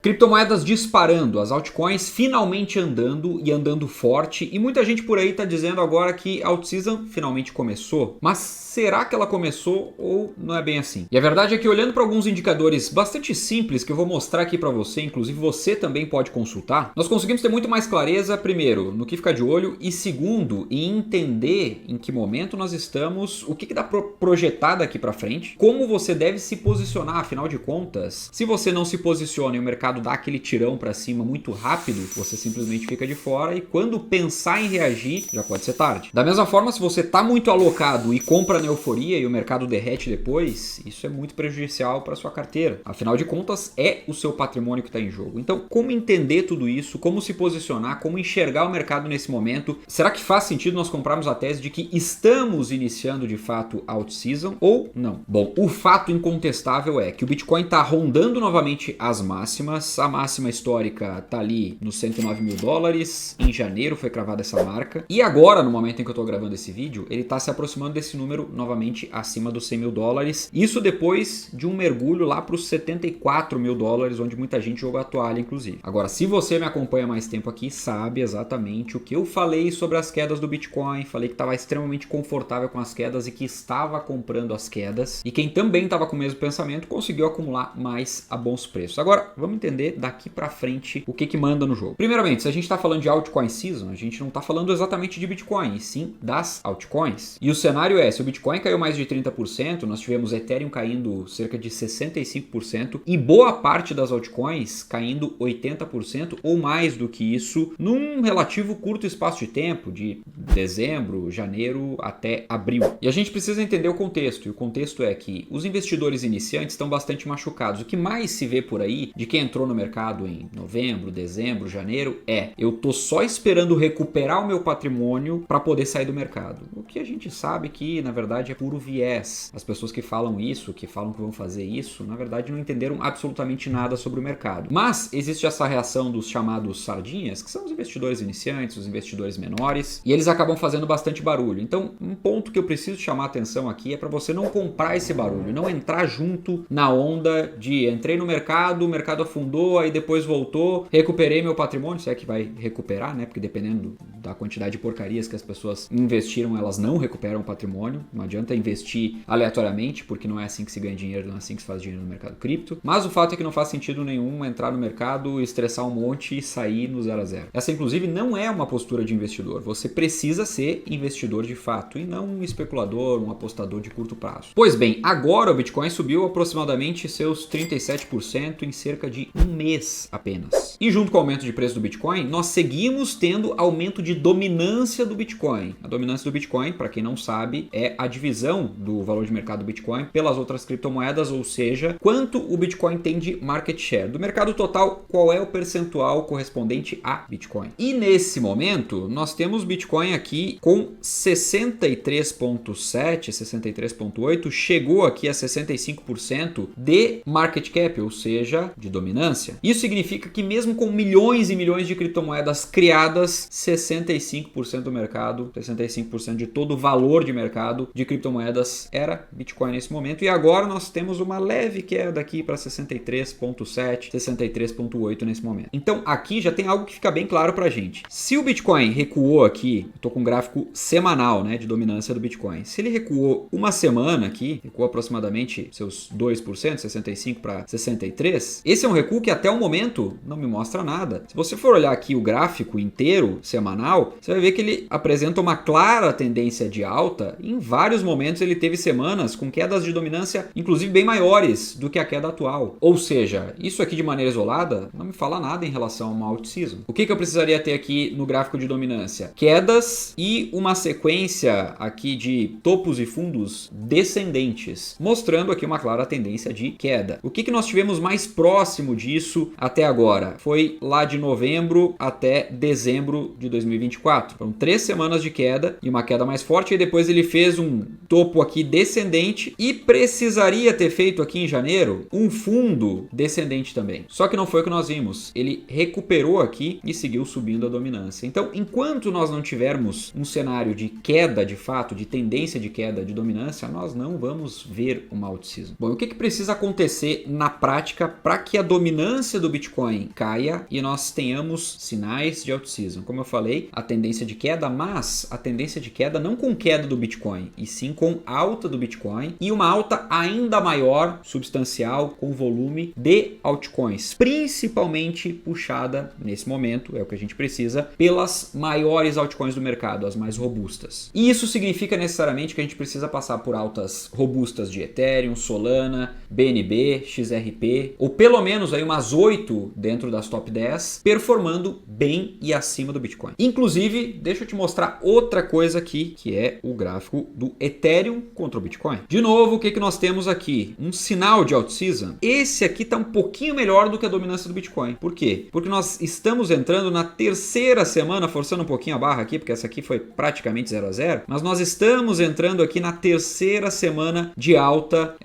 Criptomoedas disparando, as altcoins finalmente andando e andando forte, e muita gente por aí está dizendo agora que a alt-season finalmente começou. Mas será que ela começou ou não é bem assim? E a verdade é que olhando para alguns indicadores bastante simples que eu vou mostrar aqui para você, inclusive você também pode consultar, nós conseguimos ter muito mais clareza, primeiro, no que ficar de olho e segundo, em entender em que momento nós estamos, o que dá para projetar daqui para frente, como você deve se posicionar, afinal de contas, se você não se posiciona e o mercado dá aquele tirão para cima muito rápido, você simplesmente fica de fora e quando pensar em reagir, já pode ser tarde. Da mesma forma, se você está muito alocado e compra na euforia e o mercado derrete depois, isso é muito prejudicial para sua carteira. Afinal de contas, é o seu patrimônio que está em jogo. Então, como entender tudo isso, como se posicionar, como enxergar o mercado nesse momento? Será que faz sentido nós comprarmos a tese de que estamos iniciando de fato a alt-season ou não? Bom, o fato incontestável é que o Bitcoin está rondando novamente as máximas. A máxima histórica tá ali nos 109 mil dólares, em janeiro foi cravada essa marca, e agora, no momento em que eu tô gravando esse vídeo, ele tá se aproximando desse número novamente acima dos 100 mil dólares, isso depois de um mergulho lá para os 74 mil dólares, onde muita gente jogou a toalha, inclusive. Agora, se você me acompanha mais tempo aqui, sabe exatamente o que eu falei sobre as quedas do Bitcoin, falei que estava extremamente confortável com as quedas e que estava comprando as quedas, e quem também estava com o mesmo pensamento conseguiu acumular mais a bons preços. Agora, vamos entender daqui para frente o que manda no jogo. Primeiramente, se a gente está falando de altcoin season, a gente não está falando exatamente de Bitcoin, e sim das altcoins. E o cenário é, se o Bitcoin caiu mais de 30%, nós tivemos Ethereum caindo cerca de 65% e boa parte das altcoins caindo 80% ou mais do que isso num relativo curto espaço de tempo, de dezembro, janeiro até abril. E a gente precisa entender o contexto, e o contexto é que os investidores iniciantes estão bastante machucados. O que mais se vê por aí de quem entrou no mercado em novembro, dezembro, janeiro, eu tô só esperando recuperar o meu patrimônio para poder sair do mercado. O que a gente sabe que, na verdade, é puro viés. As pessoas que falam isso, que falam que vão fazer isso, na verdade não entenderam absolutamente nada sobre o mercado. Mas existe essa reação dos chamados sardinhas, que são os investidores iniciantes, os investidores menores, e eles acabam fazendo bastante barulho. Então, um ponto que eu preciso chamar a atenção aqui é para você não comprar esse barulho, não entrar junto na onda de entrei no mercado, o mercado afundou, aí depois voltou, recuperei meu patrimônio, se é que vai recuperar, né? Porque dependendo da quantidade de porcarias que as pessoas investiram, elas não recuperam o patrimônio. Não adianta investir aleatoriamente, porque não é assim que se ganha dinheiro, não é assim que se faz dinheiro no mercado cripto. Mas o fato é que não faz sentido nenhum entrar no mercado, estressar um monte e sair no 0 a 0. Essa, inclusive, não é uma postura de investidor. Você precisa ser investidor de fato e não um especulador, um apostador de curto prazo. Pois bem, agora o Bitcoin subiu aproximadamente seus 37% em cerca de um mês apenas. E junto com o aumento de preço do Bitcoin, nós seguimos tendo aumento de dominância do Bitcoin. A dominância do Bitcoin, para quem não sabe, é a divisão do valor de mercado do Bitcoin pelas outras criptomoedas, ou seja, quanto o Bitcoin tem de market share. Do mercado total, qual é o percentual correspondente a Bitcoin. E nesse momento, nós temos Bitcoin aqui com 63,7, 63,8, chegou aqui a 65% de market cap, ou seja, de dominância. Isso significa que mesmo com milhões e milhões de criptomoedas criadas, 65% do mercado, 65% de todo o valor de mercado de criptomoedas era Bitcoin nesse momento. E agora nós temos uma leve queda aqui para 63,7, 63,8 nesse momento. Então aqui já tem algo que fica bem claro para a gente. Se o Bitcoin recuou aqui, estou com um gráfico semanal, né, de dominância do Bitcoin. Se ele recuou uma semana aqui, recuou aproximadamente seus 2%, 65 para 63, esse é um recuo que até o momento não me mostra nada. Se você for olhar aqui o gráfico inteiro, semanal, você vai ver que ele apresenta uma clara tendência de alta. Em vários momentos ele teve semanas com quedas de dominância, inclusive bem maiores do que a queda atual. Ou seja, isso aqui de maneira isolada não me fala nada em relação a uma alt-season. O que eu precisaria ter aqui no gráfico de dominância? Quedas e uma sequência aqui de topos e fundos descendentes, mostrando aqui uma clara tendência de queda. O que nós tivemos mais próximo disso até agora? Foi lá de novembro até dezembro de 2024. Foram 3 semanas de queda e uma queda mais forte, e depois ele fez um topo aqui descendente e precisaria ter feito aqui em janeiro um fundo descendente também. Só que não foi o que nós vimos. Ele recuperou aqui e seguiu subindo a dominância. Então, enquanto nós não tivermos um cenário de queda de fato, de tendência de queda de dominância, nós não vamos ver uma alt-season. Bom, o que precisa acontecer na prática para que a dominância dominância do Bitcoin caia e nós tenhamos sinais de alt-season. Como eu falei, a tendência de queda, mas a tendência de queda não com queda do Bitcoin, e sim com alta do Bitcoin e uma alta ainda maior, substancial, com volume de altcoins, principalmente puxada nesse momento, é o que a gente precisa, pelas maiores altcoins do mercado, as mais robustas. E isso significa necessariamente que a gente precisa passar por altas robustas de Ethereum, Solana, BNB, XRP, ou pelo menos aí umas 8 dentro das top 10, performando bem e acima do Bitcoin. Inclusive, deixa eu te mostrar outra coisa aqui, que é o gráfico do Ethereum contra o Bitcoin. De novo, o que nós temos aqui? Um sinal de alt-season. Esse aqui está um pouquinho melhor do que a dominância do Bitcoin. Por quê? Porque nós estamos entrando na terceira semana, forçando um pouquinho a barra aqui, porque essa aqui foi praticamente 0 a 0, mas nós estamos entrando aqui na terceira semana de alta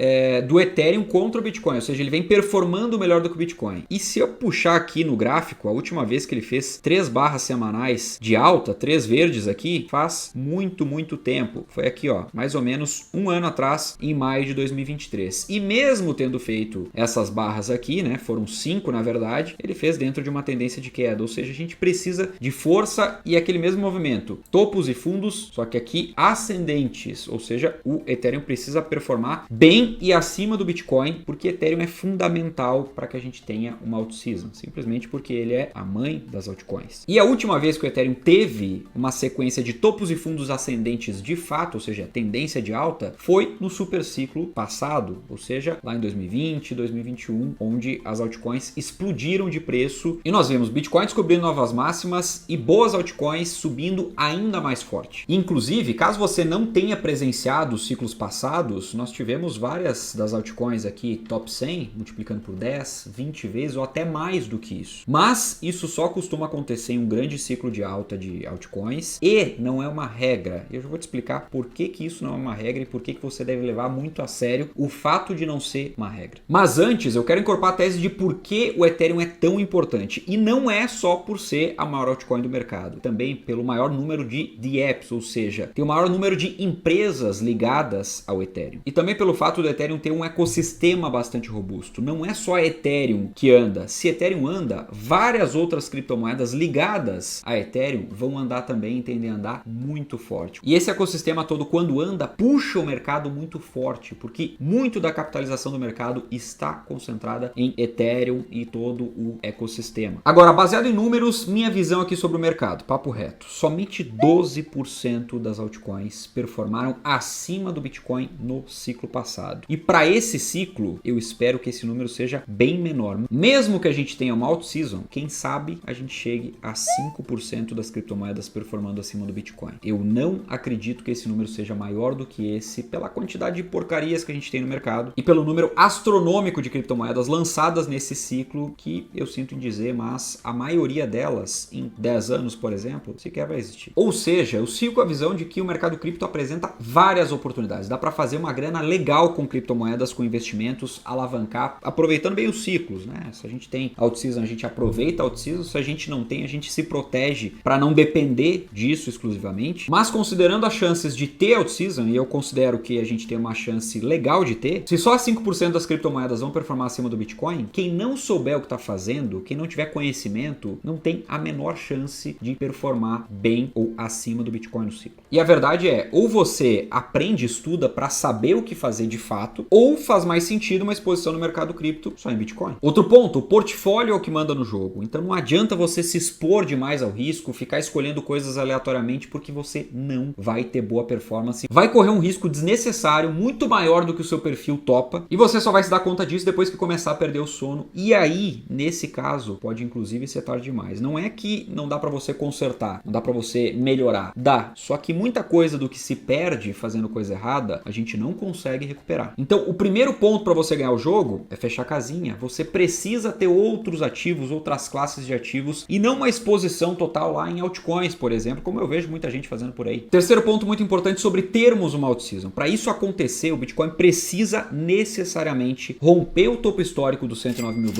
do Ethereum contra o Bitcoin, ou seja, ele vem performando melhor do que o Bitcoin. E se eu puxar aqui no gráfico, a última vez que ele fez 3 barras semanais de alta, 3 verdes aqui, faz muito tempo. Foi aqui, ó, mais ou menos um ano atrás, em maio de 2023. E mesmo tendo feito essas barras aqui, né, foram 5 na verdade, ele fez dentro de uma tendência de queda, ou seja, a gente precisa de força e aquele mesmo movimento, topos e fundos, só que aqui ascendentes, ou seja, o Ethereum precisa performar bem e acima do Bitcoin, porque Ethereum é fundamental para que a gente tenha uma alt-season, simplesmente porque ele é a mãe das altcoins. E a última vez que o Ethereum teve uma sequência de topos e fundos ascendentes de fato, ou seja, tendência de alta, foi no super ciclo passado, ou seja, lá em 2020, 2021, onde as altcoins explodiram de preço e nós vemos Bitcoin descobrindo novas máximas e boas altcoins subindo ainda mais forte. Inclusive, caso você não tenha presenciado os ciclos passados, nós tivemos várias das altcoins aqui top 100, multiplicando por 10, 20 vezes ou até mais do que isso. Mas isso só costuma acontecer em um grande ciclo de alta de altcoins e não é uma regra. Eu já vou te explicar por que isso não é uma regra e por que você deve levar muito a sério o fato de não ser uma regra. Mas antes, eu quero incorporar a tese de por que o Ethereum é tão importante. E não é só por ser a maior altcoin do mercado, também pelo maior número de dApps, ou seja, tem o maior número de empresas ligadas ao Ethereum. E também pelo fato do Ethereum ter um ecossistema bastante robusto. Não é só a Ethereum que anda. Se Ethereum anda, várias outras criptomoedas ligadas a Ethereum vão andar também e tendem a andar muito forte. E esse ecossistema todo, quando anda, puxa o mercado muito forte, porque muito da capitalização do mercado está concentrada em Ethereum e todo o ecossistema. Agora, baseado em números, minha visão aqui sobre o mercado, papo reto, somente 12% das altcoins performaram acima do Bitcoin no ciclo passado. E para esse ciclo, eu espero que esse número seja bem menor. Mesmo que a gente tenha uma alt-season, quem sabe a gente chegue a 5% das criptomoedas performando acima do Bitcoin. Eu não acredito que esse número seja maior do que esse pela quantidade de porcarias que a gente tem no mercado e pelo número astronômico de criptomoedas lançadas nesse ciclo, que eu sinto em dizer, mas a maioria delas em 10 anos, por exemplo, sequer vai existir. Ou seja, eu sigo com a visão de que o mercado cripto apresenta várias oportunidades. Dá para fazer uma grana legal com criptomoedas, com investimentos, alavancar, aproveitando bem os ciclos, né? Se a gente tem alt-season, a gente aproveita a alt-season. Se a gente não tem, a gente se protege para não depender disso exclusivamente. Mas considerando as chances de ter alt-season, e eu considero que a gente tem uma chance legal de ter, se só 5% das criptomoedas vão performar acima do Bitcoin, quem não souber o que está fazendo, quem não tiver conhecimento, não tem a menor chance de performar bem ou acima do Bitcoin no ciclo. E a verdade é, ou você aprende, estuda para saber o que fazer de fato, ou faz mais sentido uma exposição no mercado cripto só em Bitcoin. Outro ponto, o portfólio é o que manda no jogo. Então não adianta você se expor demais ao risco, ficar escolhendo coisas aleatoriamente, porque você não vai ter boa performance. Vai correr um risco desnecessário, muito maior do que o seu perfil topa, e você só vai se dar conta disso depois que começar a perder o sono. E aí, nesse caso, pode inclusive ser tarde demais. Não é que não dá para você consertar, não dá para você melhorar. Dá, só que muita coisa do que se perde fazendo coisa errada, a gente não consegue recuperar. Então, o primeiro ponto para você ganhar o jogo é fechar a casinha. Você precisa ter outros ativos, outras classes de ativos, e não uma exposição total lá em altcoins, por exemplo, como eu vejo muita gente fazendo por aí. Terceiro ponto muito importante sobre termos uma alt-season. Para isso acontecer, o Bitcoin precisa necessariamente romper o topo histórico dos $109 mil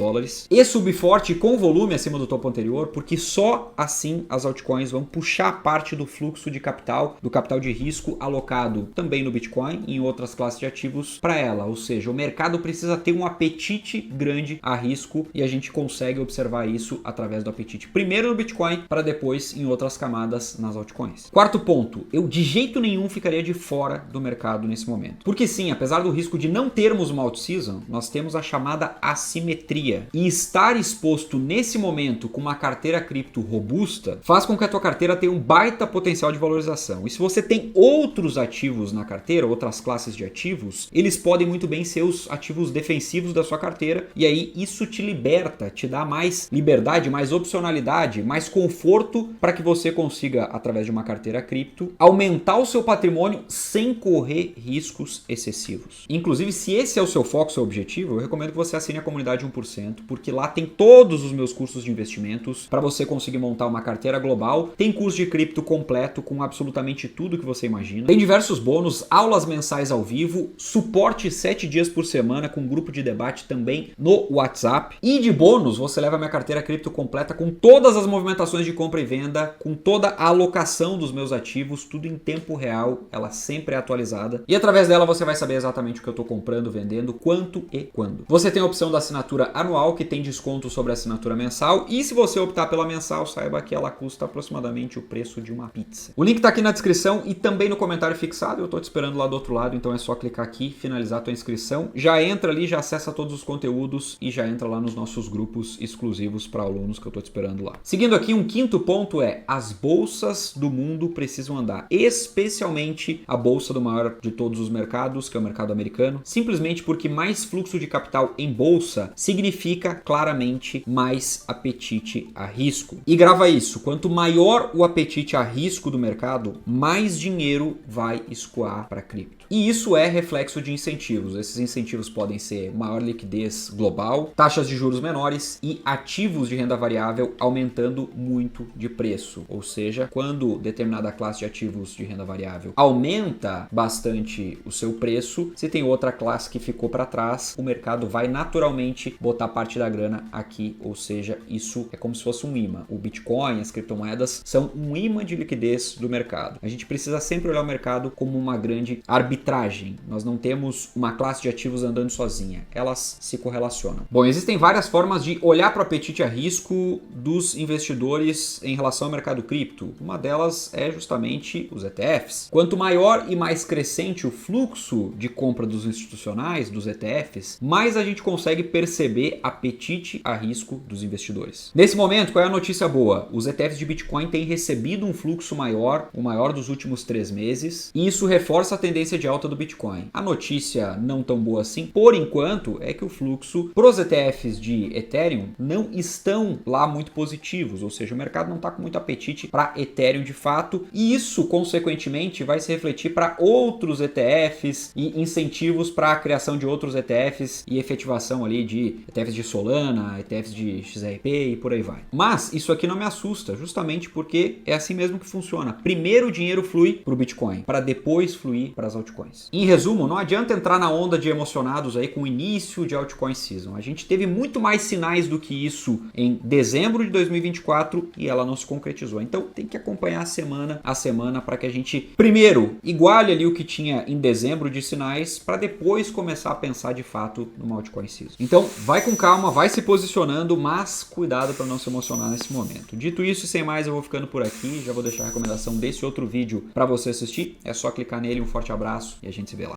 e subir forte com volume acima do topo anterior, porque só assim as altcoins vão puxar parte do fluxo de capital, do capital de risco alocado também no Bitcoin e em outras classes de ativos para ela. Ou seja, o mercado precisa ter um apetite grande liberdade a risco e a gente consegue observar isso através do apetite. Primeiro no Bitcoin, para depois em outras camadas nas altcoins. Quarto ponto, eu de jeito nenhum ficaria de fora do mercado nesse momento. Porque sim, apesar do risco de não termos uma alt-season, nós temos a chamada assimetria. E estar exposto nesse momento com uma carteira cripto robusta faz com que a tua carteira tenha um baita potencial de valorização. E se você tem outros ativos na carteira, outras classes de ativos, eles podem muito bem ser os ativos defensivos da sua carteira, e aí isso te liberta, te dá mais liberdade, mais opcionalidade, mais conforto para que você consiga, através de uma carteira cripto, aumentar o seu patrimônio sem correr riscos excessivos. Inclusive, se esse é o seu foco, seu objetivo, eu recomendo que você assine a comunidade 1%, porque lá tem todos os meus cursos de investimentos para você conseguir montar uma carteira global. Tem curso de cripto completo com absolutamente tudo que você imagina. Tem diversos bônus, aulas mensais ao vivo, suporte 7 dias por semana com grupo de debate também no WhatsApp. E de bônus, você leva a minha carteira cripto completa com todas as movimentações de compra e venda, com toda a alocação dos meus ativos, tudo em tempo real, ela sempre é atualizada. E através dela você vai saber exatamente o que eu estou comprando, vendendo, quanto e quando. Você tem a opção da assinatura anual, que tem desconto sobre a assinatura mensal, e se você optar pela mensal, saiba que ela custa aproximadamente o preço de uma pizza. O link está aqui na descrição e também no comentário fixado, eu estou te esperando lá do outro lado, então é só clicar aqui, finalizar a tua inscrição, já entra ali, já acessa todos os conteúdos e já entra lá nos nossos grupos exclusivos para alunos que eu estou te esperando lá. Seguindo aqui, um quinto ponto é: as bolsas do mundo precisam andar, especialmente a bolsa do maior de todos os mercados, que é o mercado americano, simplesmente porque mais fluxo de capital em bolsa significa claramente mais apetite a risco. E grava isso, quanto maior o apetite a risco do mercado, mais dinheiro vai escoar para cripto. E isso é reflexo de incentivos. Esses incentivos podem ser maior liquidez global, taxas de juros menores e ativos de renda variável aumentando muito de preço. Ou seja, quando determinada classe de ativos de renda variável aumenta bastante o seu preço, se tem outra classe que ficou para trás, o mercado vai naturalmente botar parte da grana aqui. Ou seja, isso é como se fosse um imã. O Bitcoin, as criptomoedas são um imã de liquidez do mercado. A gente precisa sempre olhar o mercado como uma grande arbitragem. Nós não temos uma classe de ativos andando sozinha. Elas se correlacionam. Bom, existem várias formas de olhar para o apetite a risco dos investidores em relação ao mercado cripto. Uma delas é justamente os ETFs. Quanto maior e mais crescente o fluxo de compra dos institucionais, dos ETFs, mais a gente consegue perceber apetite a risco dos investidores. Nesse momento, qual é a notícia boa? Os ETFs de Bitcoin têm recebido um fluxo maior, o maior dos últimos 3 meses, e isso reforça a tendência de alta do Bitcoin. A notícia não tão boa assim, por enquanto, é que o fluxo para os ETFs de Ethereum não estão lá muito positivos, ou seja, o mercado não está com muito apetite para Ethereum de fato, e isso, consequentemente, vai se refletir para outros ETFs e incentivos para a criação de outros ETFs e efetivação ali de ETFs de Solana, ETFs de XRP e por aí vai. Mas isso aqui não me assusta, justamente porque é assim mesmo que funciona. Primeiro o dinheiro flui para o Bitcoin, para depois fluir para as altcoins. Em resumo, não adianta entrar na onda de emocionados aí com o início de altcoin season. A gente teve muito mais sinais do que isso em dezembro de 2024 e ela não se concretizou. Então tem que acompanhar semana a semana para que a gente primeiro iguale ali o que tinha em dezembro de sinais para depois começar a pensar de fato numa altcoin season. Então vai com calma, vai se posicionando, mas cuidado para não se emocionar nesse momento. Dito isso e sem mais, eu vou ficando por aqui. Já vou deixar a recomendação desse outro vídeo para você assistir. É só clicar nele, um forte abraço e a gente se vê lá.